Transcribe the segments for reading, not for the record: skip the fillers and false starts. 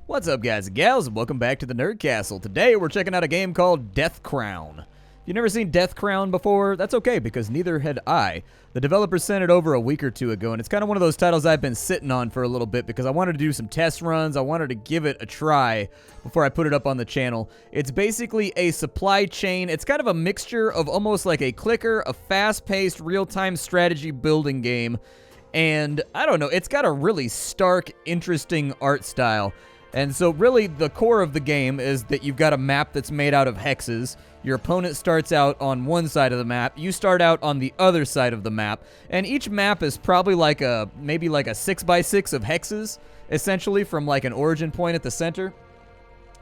What's up, guys and gals, and welcome back to the Nerd Castle. Today, we're checking out a game called Death Crown. If you've never seen Death Crown before, that's okay, because neither had I. The developers sent it over a week or two ago, and it's kind of one of those titles I've been sitting on for a little bit because I wanted to do some test runs. I wanted to give it a try before I put it up on the channel. It's basically a supply chain. It's kind of a mixture of almost like a clicker, a fast-paced, real-time strategy building game, and I don't know, it's got a really stark, interesting art style. And so really the core of the game is that you've got a map that's made out of hexes. Your opponent starts out on one side of the map. You start out on the other side of the map. And each map is probably like maybe like a 6x6 of hexes, essentially, from like an origin point at the center.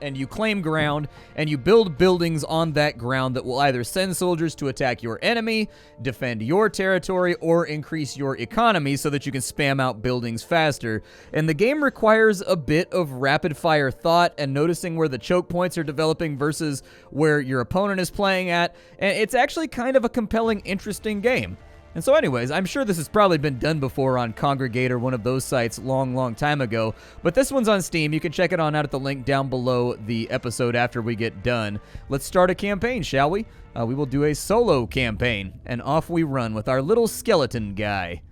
And you claim ground, and you build buildings on that ground that will either send soldiers to attack your enemy, defend your territory, or increase your economy so that you can spam out buildings faster. And the game requires a bit of rapid-fire thought and noticing where the choke points are developing versus where your opponent is playing at. And it's actually kind of a compelling, interesting game. And so anyways, I'm sure this has probably been done before on Congregate or one of those sites long time ago, but this one's on Steam. You can check it on out at the link down below the episode after we get done. Let's start a campaign, shall we? We will do a solo campaign, and off we run with our little skeleton guy.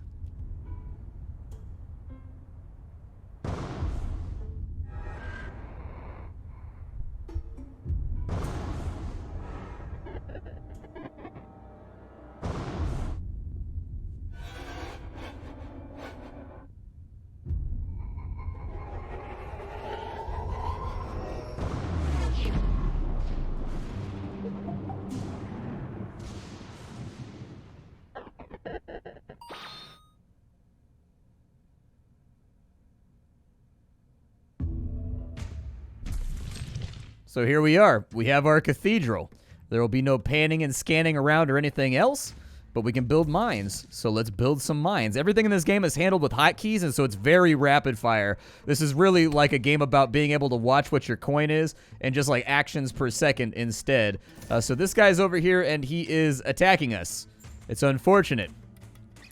So here we are. We have our cathedral. There will be no panning and scanning around or anything else, but we can build mines. So let's build some mines. Everything in this game is handled with hotkeys, and so it's very rapid fire. This is really like a game about being able to watch what your coin is and just like actions per second instead. So this guy's over here, and he is attacking us. It's unfortunate.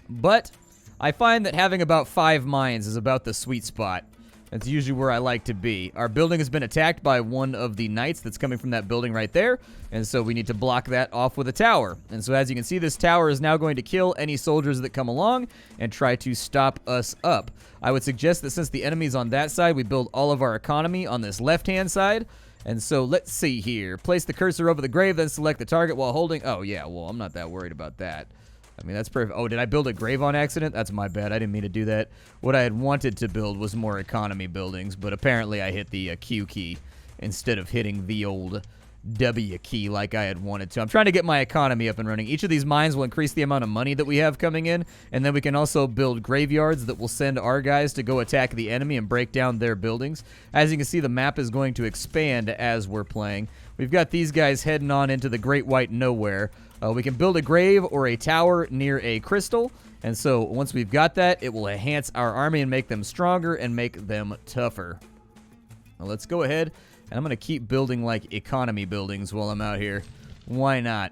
But I find that having about 5 mines is about the sweet spot. That's usually where I like to be. Our building has been attacked by one of the knights that's coming from that building right there, and so we need to block that off with a tower. And so as you can see, this tower is now going to kill any soldiers that come along and try to stop us up. I would suggest that since the enemy's on that side, we build all of our economy on this left-hand side. And so let's see here. Place the cursor over the grave, then select the target while holding. Oh, yeah, well, I'm not that worried about that. I mean, that's perfect. Oh, did I build a grave on accident? That's my bad. I didn't mean to do that. What I had wanted to build was more economy buildings, but apparently I hit the Q key instead of hitting the old W key like I had wanted to. I'm trying to get my economy up and running. Each of these mines will increase the amount of money that we have coming in, and then we can also build graveyards that will send our guys to go attack the enemy and break down their buildings. As you can see, the map is going to expand as we're playing. We've got these guys heading on into the Great White Nowhere. We can build a grave or a tower near a crystal, and so once we've got that, it will enhance our army and make them stronger and make them tougher. Now let's go ahead, and I'm going to keep building like economy buildings while I'm out here. Why not?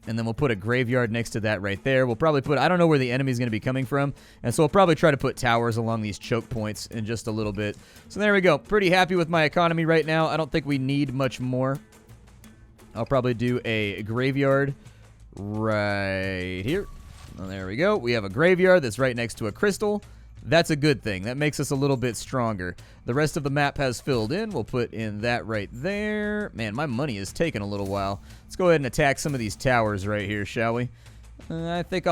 And then we'll put a graveyard next to that right there. We'll probably put, I don't know where the enemy's going to be coming from, and so we'll probably try to put towers along these choke points in just a little bit. So there we go. Pretty happy with my economy right now. I don't think we need much more. I'll probably do a graveyard right here. Oh, there we go. We have a graveyard that's right next to a crystal. That's a good thing. That makes us a little bit stronger. The rest of the map has filled in. We'll put in that right there. Man, my money is taking a little while. Let's go ahead and attack some of these towers right here, shall we? I think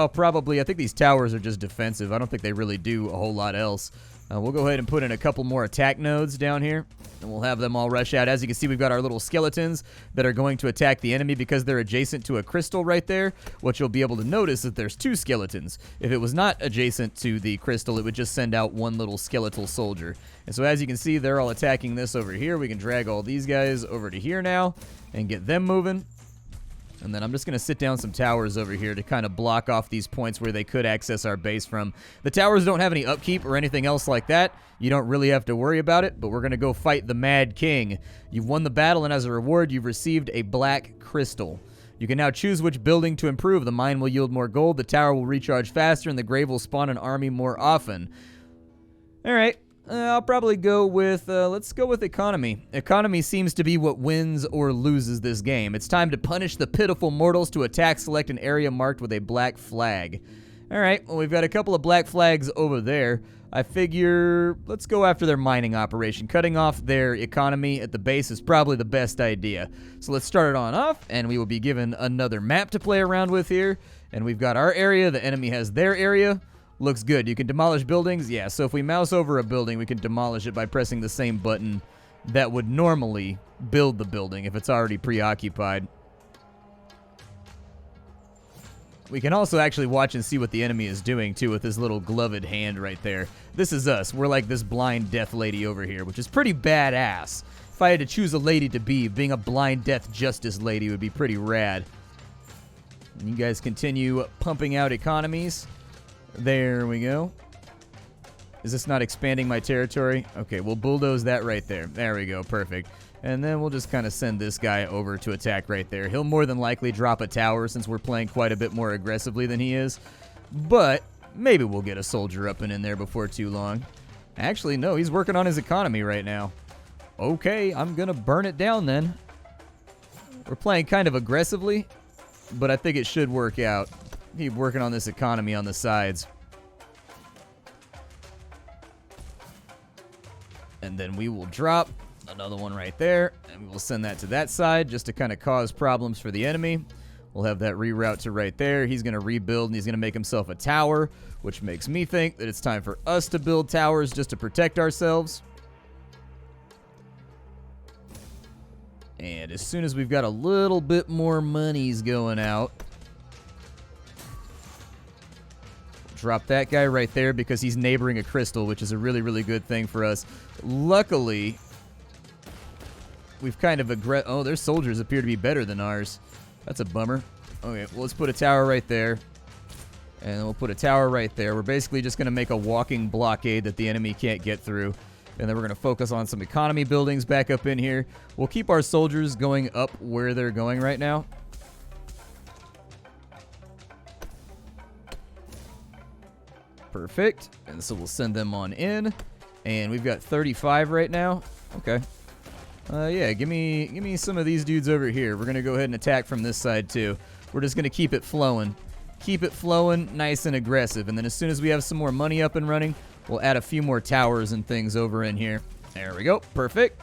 these towers are just defensive. I don't think they really do a whole lot else. We'll go ahead and put in a couple more attack nodes down here, and we'll have them all rush out. As you can see, we've got our little skeletons that are going to attack the enemy because they're adjacent to a crystal right there. What you'll be able to notice is that there's 2 skeletons. If it was not adjacent to the crystal, it would just send out one little skeletal soldier. And so as you can see, they're all attacking this over here. We can drag all these guys over to here now and get them moving. And then I'm just going to sit down some towers over here to kind of block off these points where they could access our base from. The towers don't have any upkeep or anything else like that. You don't really have to worry about it, but we're going to go fight the Mad King. You've won the battle, and as a reward, you've received a black crystal. You can now choose which building to improve. The mine will yield more gold, the tower will recharge faster, and the grave will spawn an army more often. All right. I'll probably go with, let's go with economy. Economy seems to be what wins or loses this game. It's time to punish the pitiful mortals. To attack, select an area marked with a black flag. Alright, well, we've got a couple of black flags over there. I figure, let's go after their mining operation. Cutting off their economy at the base is probably the best idea. So let's start it on off, and we will be given another map to play around with here. And we've got our area, the enemy has their area. Looks good. You can demolish buildings? Yeah, so if we mouse over a building, we can demolish it by pressing the same button that would normally build the building if it's already preoccupied. We can also actually watch and see what the enemy is doing, too, with his little gloved hand right there. This is us. We're like this blind death lady over here, which is pretty badass. If I had to choose a lady to be, being a blind death justice lady would be pretty rad. And you guys continue pumping out economies. There we go. Is this not expanding my territory? Okay, we'll bulldoze that right there. There we go, perfect. And then we'll just kind of send this guy over to attack right there. He'll more than likely drop a tower since we're playing quite a bit more aggressively than he is. But maybe we'll get a soldier up and in there before too long. Actually, no, he's working on his economy right now. Okay, I'm going to burn it down then. We're playing kind of aggressively, but I think it should work out. Keep working on this economy on the sides. And then we will drop another one right there, and we will send that to that side just to kind of cause problems for the enemy. We'll have that reroute to right there. He's going to rebuild, and he's going to make himself a tower, which makes me think that it's time for us to build towers just to protect ourselves. And as soon as we've got a little bit more monies going out, drop that guy right there because he's neighboring a crystal, which is a really, really good thing for us. Luckily, we've kind of oh, their soldiers appear to be better than ours. That's a bummer. Okay, well, let's put a tower right there. And then we'll put a tower right there. We're basically just going to make a walking blockade that the enemy can't get through. And then we're going to focus on some economy buildings back up in here. We'll keep our soldiers going up where they're going right now. Perfect. And so we'll send them on in. And we've got 35 right now. Okay. Yeah, give me some of these dudes over here. We're going to go ahead and attack from this side too. We're just going to keep it flowing. Keep it flowing, nice and aggressive. And then as soon as we have some more money up and running, we'll add a few more towers and things over in here. There we go. Perfect.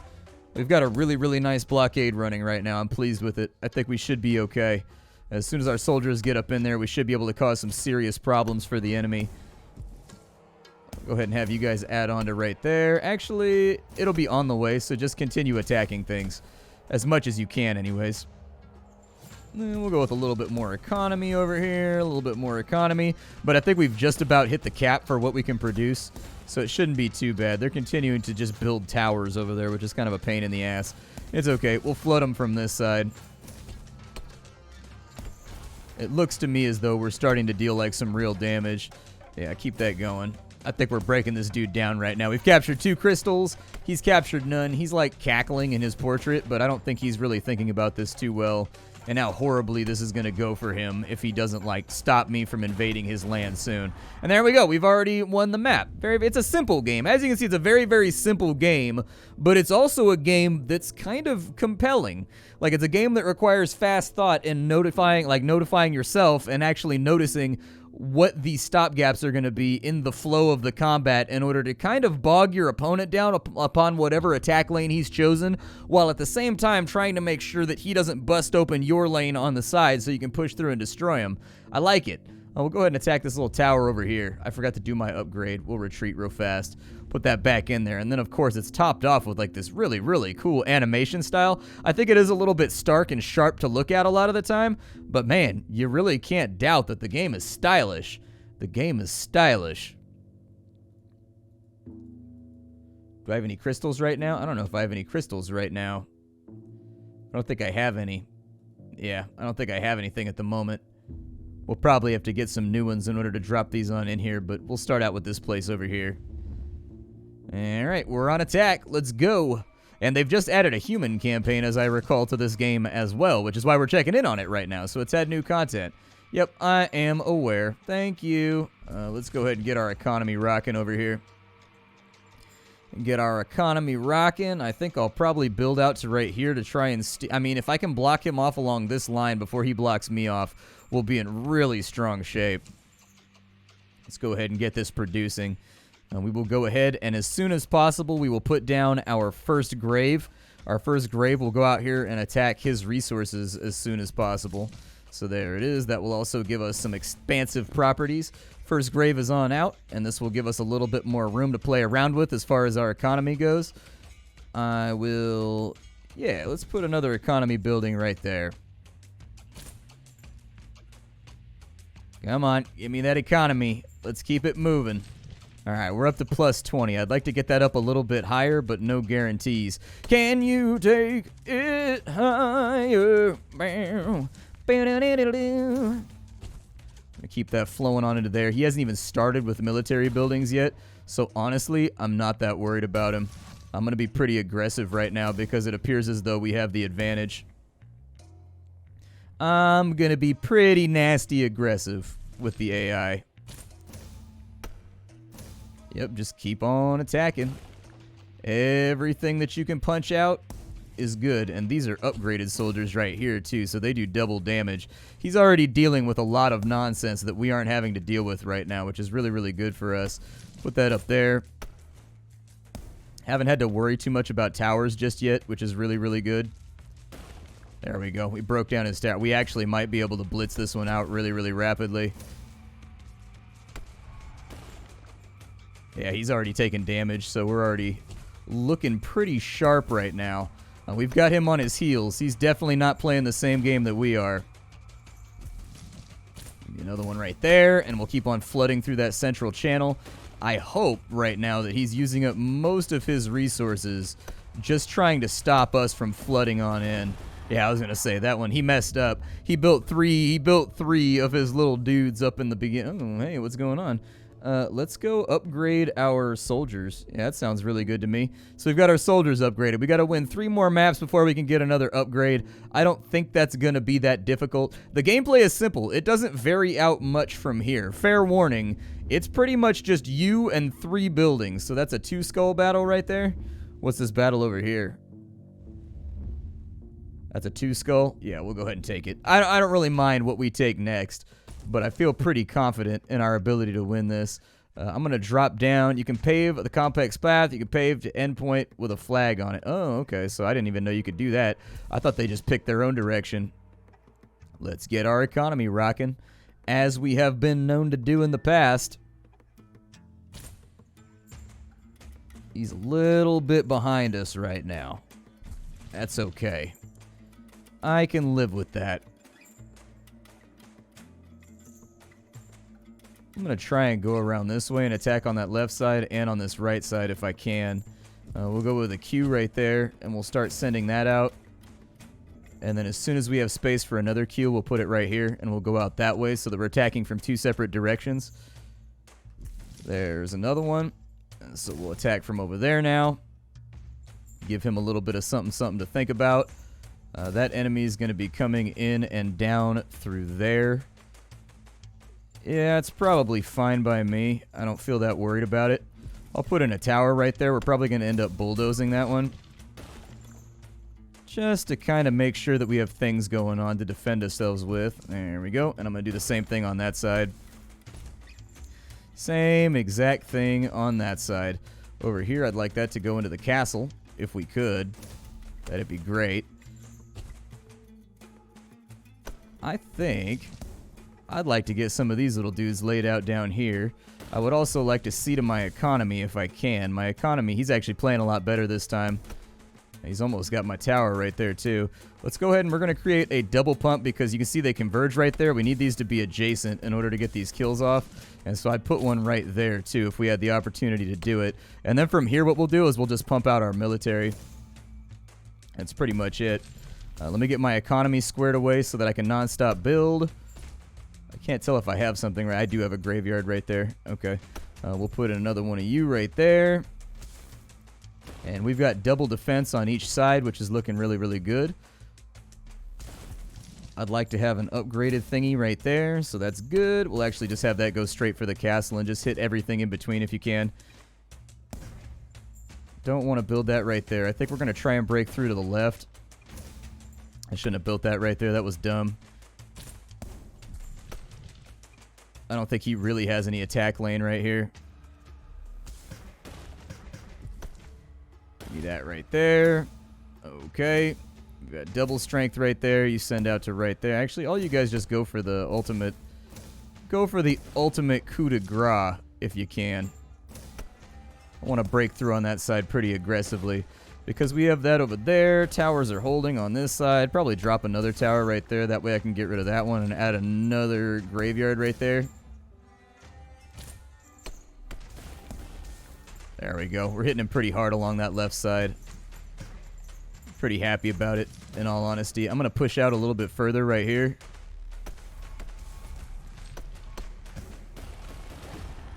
We've got a really, really nice blockade running right now. I'm pleased with it. I think we should be okay. As soon as our soldiers get up in there, we should be able to cause some serious problems for the enemy. Go ahead and have you guys add on to right there. Actually, it'll be on the way, so just continue attacking things. As much as you can, anyways. And we'll go with a little bit more economy over here. A little bit more economy. But I think we've just about hit the cap for what we can produce. So it shouldn't be too bad. They're continuing to just build towers over there, which is kind of a pain in the ass. It's okay. We'll flood them from this side. It looks to me as though we're starting to deal like some real damage. Yeah, keep that going. I think we're breaking this dude down right now. We've captured 2 crystals. He's captured none. He's like cackling in his portrait, but I don't think he's really thinking about this too well and how horribly this is going to go for him if he doesn't like stop me from invading his land soon. And there we go. We've already won the map. It's a simple game. As you can see, it's a very, very simple game, but it's also a game that's kind of compelling. Like, it's a game that requires fast thought and notifying yourself and actually noticing what these stopgaps are going to be in the flow of the combat in order to kind of bog your opponent down upon whatever attack lane he's chosen, while at the same time trying to make sure that he doesn't bust open your lane on the side so you can push through and destroy him. I like it. We'll go ahead and attack this little tower over here. I forgot to do my upgrade. We'll retreat real fast. Put that back in there. And then, of course, it's topped off with, like, this really, really cool animation style. I think it is a little bit stark and sharp to look at a lot of the time. But, man, you really can't doubt that the game is stylish. The game is stylish. Do I have any crystals right now? I don't know if I have any crystals right now. I don't think I have any. Yeah, I don't think I have anything at the moment. We'll probably have to get some new ones in order to drop these on in here, but we'll start out with this place over here. Alright, we're on attack. Let's go. And they've just added a human campaign, as I recall, to this game as well, which is why we're checking in on it right now, so it's had new content. Yep, I am aware. Thank you. Let's go ahead and get our economy rocking over here. Get our economy rocking. I think I'll probably build out to right here to try and... I mean, if I can block him off along this line before he blocks me off, we'll be in really strong shape. Let's go ahead and get this producing. We will go ahead, and as soon as possible, we will put down our first grave. Our first grave will go out here and attack his resources as soon as possible. So there it is. That will also give us some expansive properties. First grave is on out, and this will give us a little bit more room to play around with as far as our economy goes. I will... Yeah, let's put another economy building right there. Come on, give me that economy. Let's keep it moving. All right, we're up to plus 20. I'd like to get that up a little bit higher, but no guarantees. Can you take it higher? Keep that flowing on into there. He hasn't even started with military buildings yet, so honestly, I'm not that worried about him. I'm going to be pretty aggressive right now because it appears as though we have the advantage. I'm going to be pretty nasty aggressive with the AI. Yep, just keep on attacking. Everything that you can punch out is good, and these are upgraded soldiers right here too, so they do double damage. He's already dealing with a lot of nonsense that we aren't having to deal with right now, which is really, really good for us. Put that up there. Haven't had to worry too much about towers just yet, which is really, really good. There we go. We broke down his tower. We actually might be able to blitz this one out really, really rapidly. Yeah, he's already taken damage, so we're already looking pretty sharp right now. We've got him on his heels. He's definitely not playing the same game that we are. Another one right there, and we'll keep on flooding through that central channel. I hope right now that he's using up most of his resources just trying to stop us from flooding on in. Yeah, I was going to say, that one, he messed up. He built three of his little dudes up in the beginning. Oh, hey, what's going on? Let's go upgrade our soldiers. Yeah, that sounds really good to me. So we've got our soldiers upgraded. We got to win 3 more maps before we can get another upgrade. I don't think that's going to be that difficult. The gameplay is simple. It doesn't vary out much from here. Fair warning, it's pretty much just you and 3 buildings. So that's a 2-skull battle right there. What's this battle over here? That's a 2-skull? Yeah, we'll go ahead and take it. I don't really mind what we take next, but I feel pretty confident in our ability to win this. I'm going to drop down. You can pave the complex path. You can pave to endpoint with a flag on it. Oh, okay, so I didn't even know you could do that. I thought they just picked their own direction. Let's get our economy rocking, as we have been known to do in the past. He's a little bit behind us right now. That's okay. I can live with that. I'm going to try and go around this way and attack on that left side and on this right side if I can. We'll go with a Q right there, and we'll start sending that out. And then as soon as we have space for another Q, we'll put it right here, and we'll go out that way so that we're attacking from 2 separate directions. There's another one. So we'll attack from over there now. Give him a little bit of something to think about. That enemy is going to be coming in and down through there. Yeah, it's probably fine by me. I don't feel that worried about it. I'll put in a tower right there. We're probably going to end up bulldozing that one, just to kind of make sure that we have things going on to defend ourselves with. There we go. And I'm going to do the same thing on that side. Same exact thing on that side. Over here, I'd like that to go into the castle, if we could. That'd be great. I think I'd like to get some of these little dudes laid out down here. I would also like to see to my economy if I can. My economy, he's actually playing a lot better this time. He's almost got my tower right there too. Let's go ahead and we're going to create a double pump because you can see they converge right there. We need these to be adjacent in order to get these kills off. And so I'd put one right there too if we had the opportunity to do it. And then from here what we'll do is we'll just pump out our military. That's pretty much it. Let me get my economy squared away so that I can non-stop build. I can't tell if I have something right. I do have a graveyard right there. Okay. We'll put in another one of you right there. And we've got double defense on each side, which is looking really, really good. I'd like to have an upgraded thingy right there, so that's good. We'll actually just have that go straight for the castle and just hit everything in between if you can. Don't want to build that right there. I think we're going to try and break through to the left. I shouldn't have built that right there. That was dumb. I don't think he really has any attack lane right here. Give me that right there. Okay. We got double strength right there. You send out to right there. Actually, all you guys just go for the ultimate. Go for the ultimate coup de grace if you can. I want to break through on that side pretty aggressively because we have that over there. Towers are holding on this side. Probably drop another tower right there. That way I can get rid of that one and add another graveyard right there. There we go. We're hitting him pretty hard along that left side. Pretty happy about it, in all honesty. I'm going to push out a little bit further right here.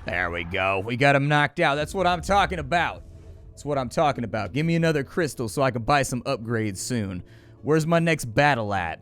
There we go. We got him knocked out. That's what I'm talking about. That's what I'm talking about. Give me another crystal so I can buy some upgrades soon. Where's my next battle at?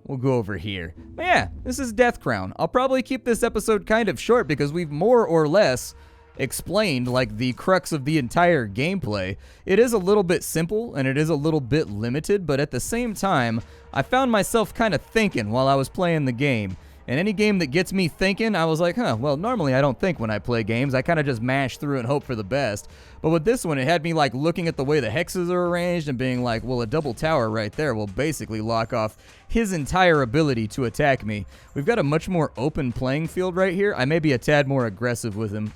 We'll go over here. But yeah, this is Death Crown. I'll probably keep this episode kind of short because we've more or less explained like the crux of the entire gameplay. It is a little bit simple and it is a little bit limited, but at the same time, I found myself kind of thinking while I was playing the game. And any game that gets me thinking, I was like, well, normally I don't think when I play games. I kind of just mash through and hope for the best. But with this one, it had me like looking at the way the hexes are arranged and being like, well, a double tower right there will basically lock off his entire ability to attack me. We've got a much more open playing field right here. I may be a tad more aggressive with him.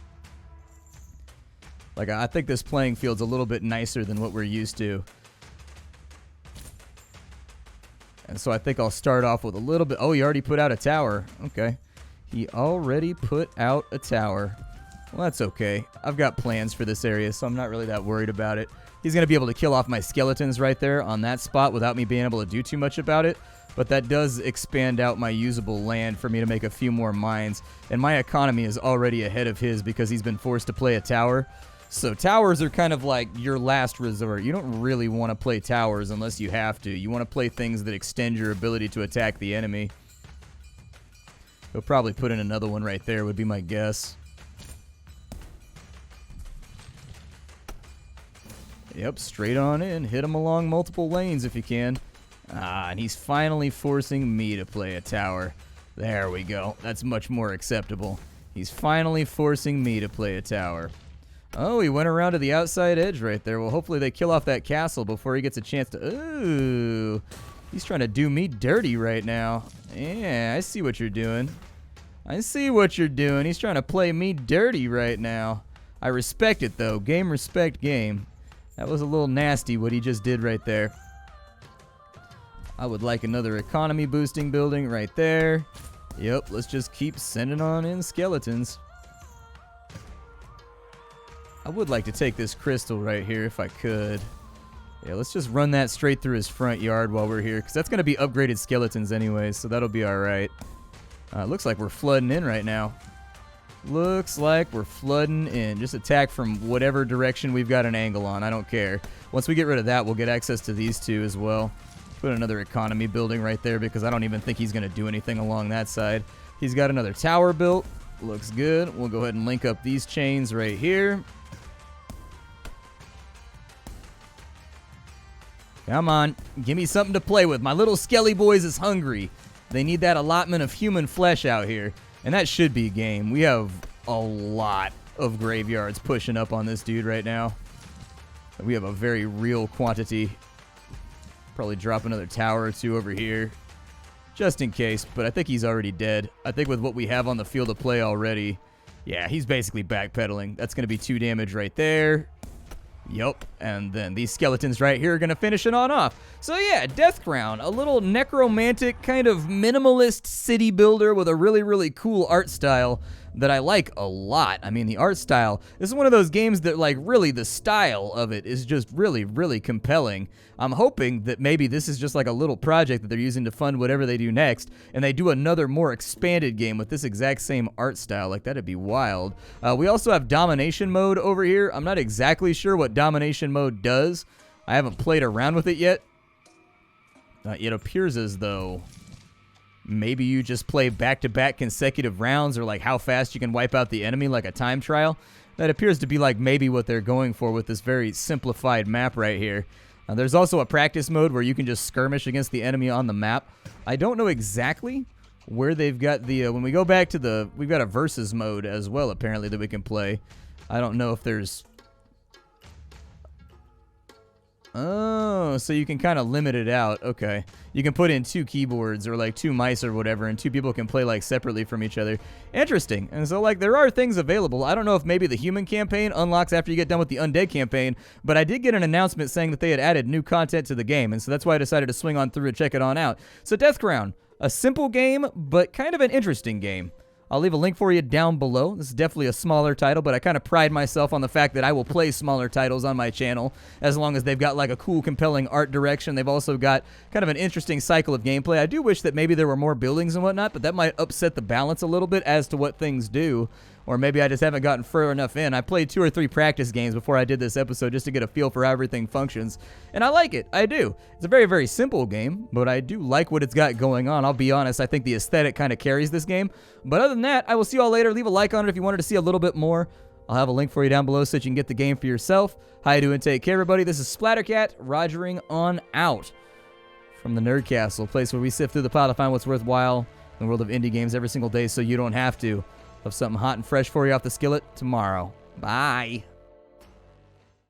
Like, I think this playing field's a little bit nicer than what we're used to. And so I think I'll start off with a little bit. Oh, he already put out a tower. Okay. He already put out a tower. Well, that's okay. I've got plans for this area, so I'm not really that worried about it. He's going to be able to kill off my skeletons right there on that spot without me being able to do too much about it. But that does expand out my usable land for me to make a few more mines. And my economy is already ahead of his because he's been forced to play a tower. So towers are kind of like your last resort. You don't really want to play towers unless you have to. You want to play things that extend your ability to attack the enemy. He'll probably put in another one right there would be my guess. Yep, straight on in. Hit him along multiple lanes if you can. And he's finally forcing me to play a tower. There we go. That's much more acceptable. He's finally forcing me to play a tower. Oh, he went around to the outside edge right there. Well, hopefully they kill off that castle before he gets a chance to... Ooh, he's trying to do me dirty right now. Yeah, I see what you're doing. I see what you're doing. He's trying to play me dirty right now. I respect it, though. Game respect game. That was a little nasty what he just did right there. I would like another economy boosting building right there. Yep, let's just keep sending on in skeletons. I would like to take this crystal right here if I could. Yeah, let's just run that straight through his front yard while we're here, because that's going to be upgraded skeletons anyways, so that'll be alright. Looks like we're flooding in right now. Looks like we're flooding in. Just attack from whatever direction we've got an angle on. I don't care. Once we get rid of that, we'll get access to these two as well. Put another economy building right there, because I don't even think he's going to do anything along that side. He's got another tower built. Looks good. We'll go ahead and link up these chains right here. Come on, give me something to play with. My little skelly boys is hungry. They need that allotment of human flesh out here. And that should be game. We have a lot of graveyards pushing up on this dude right now. We have a very real quantity. Probably drop another tower or two over here. Just in case, but I think he's already dead. I think with what we have on the field of play already, yeah, he's basically backpedaling. That's going to be 2 damage right there. Yup, and then these skeletons right here are going to finish it on off. So yeah, Death Crown, a little necromantic kind of minimalist city builder with a really, really cool art style that I like a lot. I mean, the art style, this is one of those games that, like, really the style of it is just really, really compelling. I'm hoping that maybe this is just like a little project that they're using to fund whatever they do next, and they do another more expanded game with this exact same art style. Like, that'd be wild. We also have domination mode over here. I'm not exactly sure what domination mode does. I haven't played around with it yet. It appears as though maybe you just play back-to-back consecutive rounds, or like how fast you can wipe out the enemy, like a time trial. that appears to be like maybe what they're going for with this very simplified map right here. There's also a practice mode where you can just skirmish against the enemy on the map. I don't know exactly where they've got the, when we go back to we've got a versus mode as well, apparently, that we can play. I don't know if there's, oh, so you can kind of limit it out. Okay. You can put in 2 keyboards or like 2 mice or whatever, and 2 people can play like separately from each other. Interesting. And so like there are things available. I don't know if maybe the human campaign unlocks after you get done with the undead campaign, but I did get an announcement saying that they had added new content to the game, and so that's why I decided to swing on through and check it on out. So Death Crown, a simple game, but kind of an interesting game. I'll leave a link for you down below. This is definitely a smaller title, but I kind of pride myself on the fact that I will play smaller titles on my channel as long as they've got like a cool, compelling art direction. They've also got kind of an interesting cycle of gameplay. I do wish that maybe there were more buildings and whatnot, but that might upset the balance a little bit as to what things do. Or maybe I just haven't gotten far enough in. I played 2 or 3 practice games before I did this episode just to get a feel for how everything functions. And I like it. I do. It's a very, very simple game, but I do like what it's got going on. I'll be honest, I think the aesthetic kind of carries this game. But other than that, I will see you all later. Leave a like on it if you wanted to see a little bit more. I'll have a link for you down below so that you can get the game for yourself. How you doing? Take care, everybody. This is Splattercat, rogering on out from the Nerd Castle, a place where we sift through the pile to find what's worthwhile in the world of indie games every single day so you don't have to. Have something hot and fresh for you off the skillet tomorrow. Bye.